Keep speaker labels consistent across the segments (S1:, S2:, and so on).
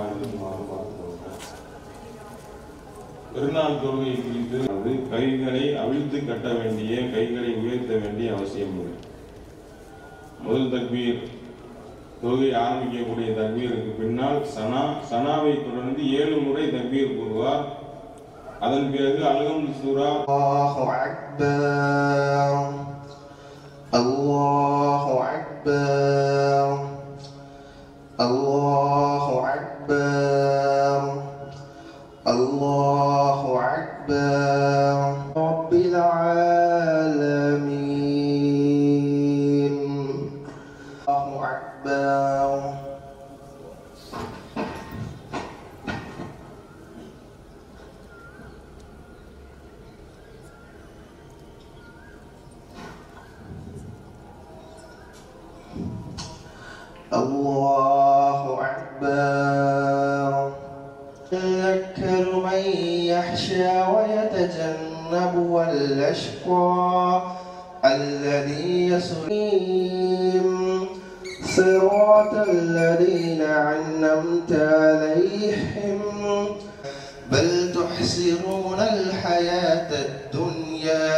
S1: கவனமாக இருக்குமாறு பார்த்துக்கொள்ளுங்க. பெருநாள் தொழுகை குறித்து அது கைகளை அவிழ்த்து கட்ட வேண்டிய, கைகளை உயர்த்த வேண்டிய அவசியம் இல்லை. முதல் தக்பீர், தொழுகை ஆரம்பிக்கக்கூடிய தக்பீருக்கு பின்னால் சனாவை தொடர்ந்து 7 முறை தக்பீர் கூறுவார். அதன் பிறகு அல்ஹம்து சூரா,
S2: அல்லாஹு அக்பர் அல்லாஹு அக்பர் அல்லாஹு அக்பர் அல்லாஹு அக்பர் ரப்பில் ஆலமீன் அல்லாஹு அக்பர் الله أكبر. يذكر من يخشى ويتجنبها الأشقى الذي يصليهم صراط الذين أنعمت عليهم بل تحسنون الحياة الدنيا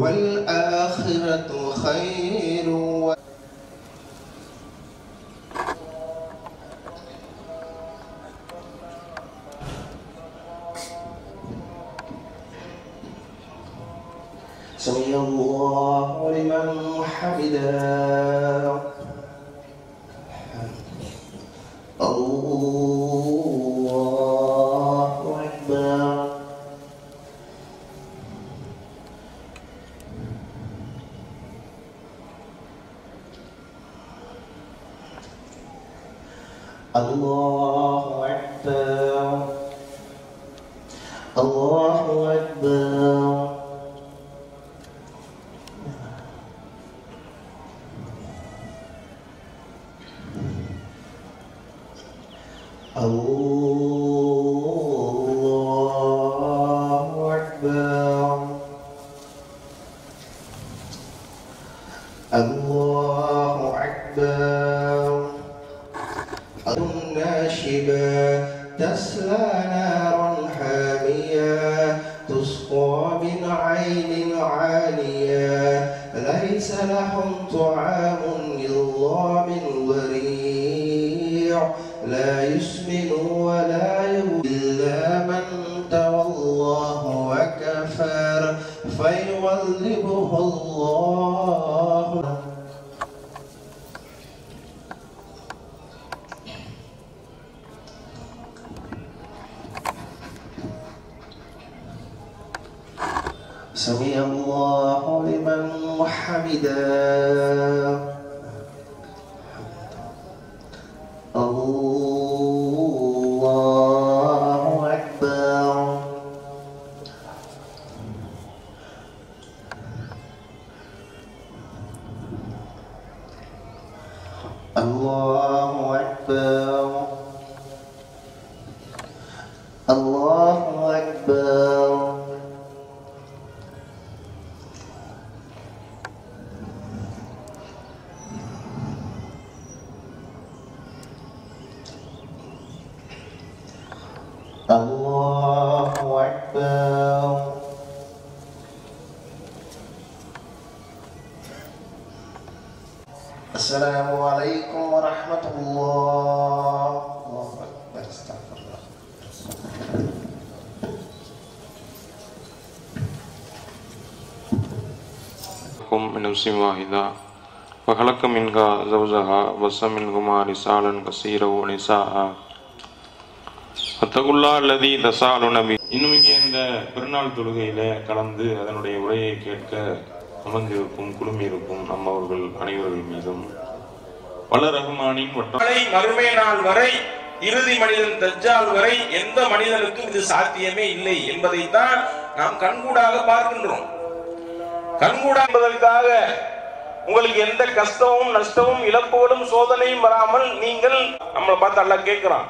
S2: والآخرة خير. سمع الله لمن حمده. الله أكبر. الله أكبر. الله أكبر. الله أكبر. الله أكبر. الناشبة تسلى نارا حامية تسقى من عين عالية ليس لهم طعام إلا من ضريع لا يسمن ولا يغني إلا من تولاه وكفر فيغلبه الله. سمع الله لمن حمده. الله أكبر. الله أكبر. الله أكبر. الله أكبر. السلام عليكم ورحمة الله. الله أكبر. استغفر الله.
S1: من نفس واحدة وخلق منها زوجها وبث منهما رجالا كثيرا ونساء வத்தகுல்லா அல்லதி தசாலுன பி. இன்னும் இந்த பெருநாள் தொழுகையில கலந்து அதனுடைய உரையை கேட்க அமர்ந்திருக்கும் குழுமியிருக்கும் நம்மவர்கள் அனைவர்கள் மீதும் வல்ல ரஹ்மானின்
S3: மறுமை நாள் வரை, இறுதி மனிதன் தஜ்ஜால் வரை எந்த மனிதனுக்கும் இது சாத்தியமே இல்லை என்பதைத்தான் நாம் கண்கூடாக பார்க்கின்றோம். கண்கூடா என்பதற்காக உங்களுக்கு எந்த கஷ்டமும் நஷ்டமும் இழப்புகளும் சோதனையும் வராமல் நீங்கள் நம்மளை பார்த்து அல்லாஹ் கேட்கிறான்.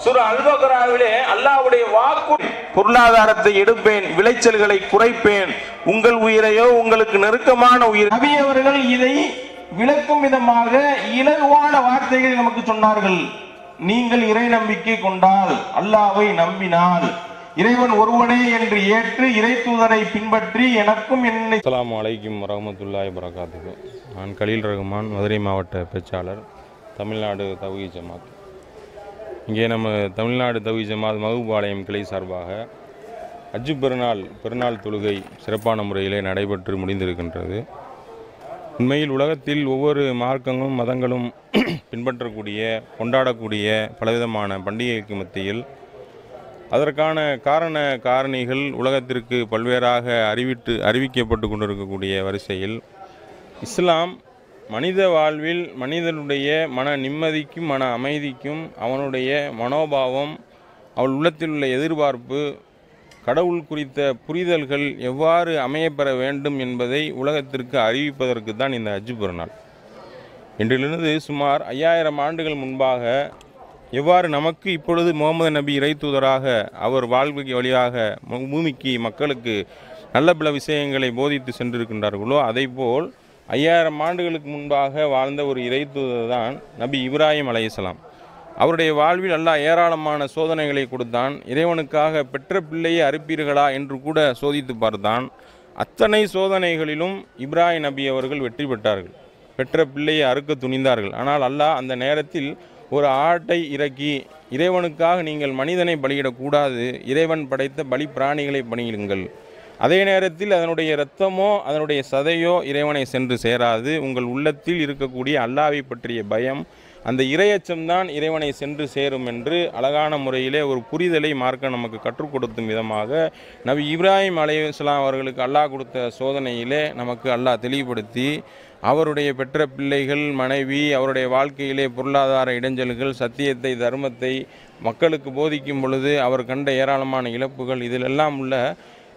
S3: சூரா அல்-பக்ராவிலே அல்லாஹ்வுடைய வாக்கு, பொருளாதாரத்தை எடுப்பேன், விளைச்சல்களை குறைப்பேன், உங்கள் உயிரையோ உங்களுக்கு நெருக்கமான உயிர். நபி அவர்கள் இதை விளக்கும் விதமாக இலகுவான வார்த்தைகள் நமக்கு சொன்னார்கள்.
S1: நீங்கள் இறை நம்பிக்கை கொண்டால், அல்லாஹ்வை நம்பினால், இறைவன் ஒருவனே என்று ஏற்று இறை தூதரை பின்பற்றி எனக்கும் என்னை.
S4: அஸ்ஸலாமு அலைக்கும் வரஹ்மத்துல்லாஹி வபரகாத்துஹு. நான் கலீல் ரஹ்மான், மதுரை மாவட்ட பேச்சாளர், தமிழ்நாடு தவ்ஹீத் ஜமாத். இங்கே நம்ம தமிழ்நாடு தவ்ஹீத் ஜமாத் மஹபூபாளையம் கிளை சார்பாக ஹஜ் பெருநாள் தொழுகை சிறப்பான முறையிலே நடைபெற்று முடிந்திருக்கின்றது. உண்மையில் உலகத்தில் ஒவ்வொரு மார்க்கங்களும் மதங்களும் பின்பற்றக்கூடிய கொண்டாடக்கூடிய பலவிதமான பண்டிகைக்கு மத்தியில் அதற்கான காரணிகள் உலகத்திற்கு பல்வேறாக அறிவிக்கப்பட்டு கொண்டிருக்கக்கூடிய வரிசையில் இஸ்லாம் மனித வாழ்வில் மனிதனுடைய மன நிம்மதிக்கும் மன அமைதிக்கும் அவனுடைய மனோபாவம், அவள் உள்ளத்தில் உள்ள எதிர்பார்ப்பு, கடவுள் குறித்த புரிதல்கள் எவ்வாறு அமையப்பெற வேண்டும் என்பதை உலகத்திற்கு அறிவிப்பதற்கு தான் இந்த ஹஜ் பெருநாள். இன்றிலிருந்து சுமார் 5000 ஆண்டுகள் முன்பாக எவ்வாறு நமக்கு இப்பொழுது முகமது நபி இறை தூதராக அவர் வாழ்வுக்கு வழியாக பூமிக்கு மக்களுக்கு நல்ல பல விஷயங்களை போதித்து சென்றிருக்கின்றார்களோ, அதேபோல் 5000 ஆண்டுகளுக்கு முன்பாக வாழ்ந்த ஒரு இறை தூதர் தான் நபி இப்ராஹிம் அலைஹிஸ்ஸலாம். அவருடைய வாழ்வில் அல்லாஹ் ஏராளமான சோதனைகளை கொடுத்தான். இறைவனுக்காக பெற்ற பிள்ளையை அறுப்பீர்களா என்று கூட சோதித்து பார்த்தான். அத்தனை சோதனைகளிலும் இப்ராஹிம் நபி அவர்கள் வெற்றி பெற்றார்கள். பெற்ற பிள்ளையை அறுக்க துணிந்தார்கள். ஆனால் அல்லாஹ் அந்த நேரத்தில் ஒரு ஆட்டை இறக்கி, இறைவனுக்காக நீங்கள் மனிதனை பலியிடக்கூடாது, இறைவன் படைத்த பலி பிராணிகளை பலியிடுங்கள். அதே நேரத்தில் அதனுடைய இரத்தமோ அதனுடைய சதையோ இறைவனை சென்று சேராது. உங்கள் உள்ளத்தில் இருக்கக்கூடிய அல்லாஹ்வை பற்றிய பயம், அந்த இறையச்சம்தான் இறைவனை சென்று சேரும் என்று அழகான முறையிலே ஒரு புரிதலை மார்க்க நமக்கு கற்றுக் கொடுத்தும் விதமாக நபி இப்ராஹிம் அலைஹிஸ்ஸலாம் அவர்களுக்கு அல்லாஹ் கொடுத்த சோதனையிலே நமக்கு அல்லாஹ் தெளிவுபடுத்தி, அவருடைய பெற்ற பிள்ளைகள், மனைவி, அவருடைய வாழ்க்கையிலே பொருளாதார இடைஞ்சல்கள், சத்தியத்தை தர்மத்தை மக்களுக்கு போதிக்கும் பொழுது அவர் கண்ட ஏராளமான இழப்புகள், இதிலெல்லாம் உள்ள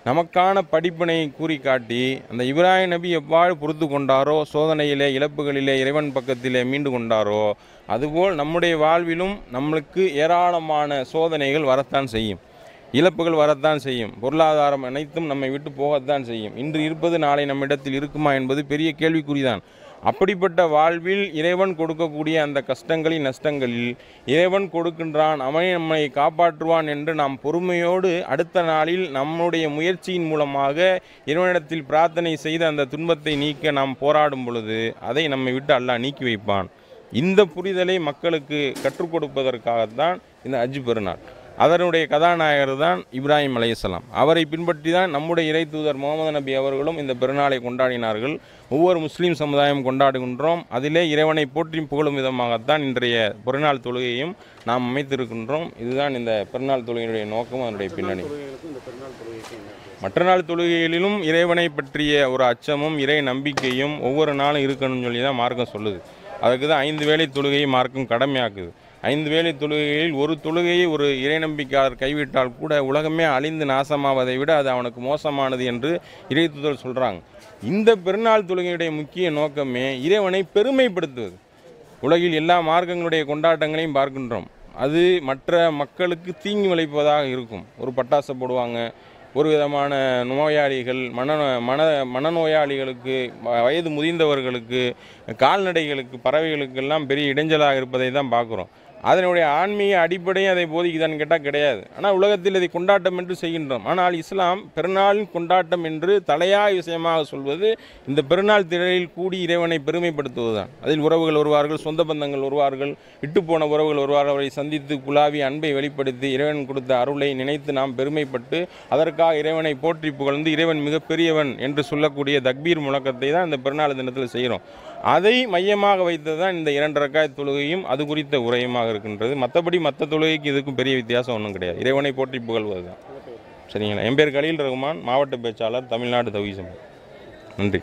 S4: நமக்கான படிப்பினை கூறி காட்டி, அந்த இப்ராஹிம் நபி எவ்வாறு பொறுத்து கொண்டாரோ, சோதனையிலே இழப்புகளிலே இறைவன் பக்கத்திலே மீண்டு கொண்டாரோ, அதுபோல் நம்முடைய வாழ்விலும் நம்மளுக்கு ஏராளமான சோதனைகள் வரத்தான் செய்யும், இழப்புகள் வரத்தான் செய்யும், பொருளாதாரம் அனைத்தும் நம்மை விட்டு போகத்தான் செய்யும். இன்று இருப்பது நாளை நம்மிடத்தில் இருக்குமா என்பது பெரிய கேள்விக்குறிதான். அப்படிப்பட்ட வாழ்வில் இறைவன் கொடுக்கக்கூடிய அந்த கஷ்டங்களின் நஷ்டங்களில் இறைவன் கொடுக்கின்றான், அவனை நம்மை காப்பாற்றுவான் என்று நாம் பொறுமையோடு அடுத்த நாளில் நம்முடைய முயற்சியின் மூலமாக இறைவனிடத்தில் பிரார்த்தனை செய்து அந்த துன்பத்தை நீக்க நாம் போராடும் பொழுது அதை நம்மை விட்டு அல்லாஹ் நீக்கி வைப்பான். இந்த புரிதலை மக்களுக்கு கற்றுக் கொடுப்பதற்காகத்தான் இந்த ஹஜ் பெருநாள். அதனுடைய கதாநாயகர் தான் இப்ராஹிம் அலைஹிஸ்ஸலாம். அவரை பின்பற்றி தான் நம்முடைய இறை தூதர் முகமது நபி அவர்களும் இந்த பெருநாளை கொண்டாடினார்கள். ஒவ்வொரு முஸ்லீம் சமுதாயம் கொண்டாடுகின்றோம். அதிலே இறைவனை போற்றி புகழும் விதமாகத்தான் இன்றைய பெருநாள் தொழுகையும் நாம் அமைத்திருக்கின்றோம். இதுதான் இந்த பெருநாள் தொழுகையினுடைய நோக்கம், அதனுடைய பின்னணி. மற்ற நாள் தொழுகைகளிலும் இறைவனை பற்றிய ஒரு அச்சமும் இறை நம்பிக்கையும் ஒவ்வொரு நாளும் இருக்கணும்னு சொல்லி தான் மார்க்கம் சொல்லுது. அதுக்கு தான் 5 வேளை தொழுகையை மார்க்கம் கடமையாக்குது. 5 வேளை தொழுகைகளில் ஒரு தொழுகையை ஒரு இறை நம்பிக்கையாளர் கைவிட்டால் கூட உலகமே அழிந்து நாசமாவதை விட அது அவனுக்கு மோசமானது என்று இறை தூதர் சொல்கிறாங்க. இந்த பெருநாள் தொழுகையுடைய முக்கிய நோக்கமே இறைவனை பெருமைப்படுத்துவது. உலகில் எல்லா மார்க்கங்களுடைய கொண்டாட்டங்களையும் பார்க்கின்றோம். அது மற்ற மக்களுக்கு தீங்கு விளைப்பதாக இருக்கும். ஒரு பட்டாசை போடுவாங்க, ஒரு விதமான நோயாளிகள், மனநோயாளிகளுக்கு, வயது முதிர்ந்தவர்களுக்கு, கால்நடைகளுக்கு, பறவைகளுக்கெல்லாம் பெரிய இடைஞ்சலாக இருப்பதை தான் பார்க்குறோம். அதனுடைய ஆன்மீக அடிப்படையும் அதை போதிக்குதான்னு கேட்டால் கிடையாது. ஆனால் உலகத்தில் அதை கொண்டாட்டம் என்று செய்கின்றோம். ஆனால் இஸ்லாம் பெருநாளின் கொண்டாட்டம் என்று தலையாய விஷயமாக சொல்வது இந்த பெருநாள் திடலில் கூடி இறைவனை பெருமைப்படுத்துவதுதான். அதில் உறவுகள் வருவார்கள், சொந்த பந்தங்கள் வருவார்கள், விட்டுப்போன உறவுகள் வருவார்கள். அவரை சந்தித்து குலாவி அன்பை வெளிப்படுத்தி இறைவன் கொடுத்த அருளை நினைத்து நாம் பெருமைப்பட்டு அதற்காக இறைவனை போற்றி புகழ்ந்து இறைவன் மிகப்பெரியவன் என்று சொல்லக்கூடிய தக்பீர் முழக்கத்தை தான் இந்த பெருநாள் தினத்தில் செய்கிறோம். அதை மையமாக வைத்தது தான் இந்த 2 ரக்காத் தொழுகையும் அது குறித்த உரையுமாக இருக்கின்றது. மற்றபடி மற்ற தொழுகைக்கு இதுக்கும் பெரிய வித்தியாசம் ஒன்றும் கிடையாது. இறைவனை போற்றி புகழ்வது தான். சரிங்களா? என் பேர் கலீல் ரஹ்மான், மாவட்ட பேச்சாளர், தமிழ்நாடு தவ்ஹீத் ஜமாத். நன்றி.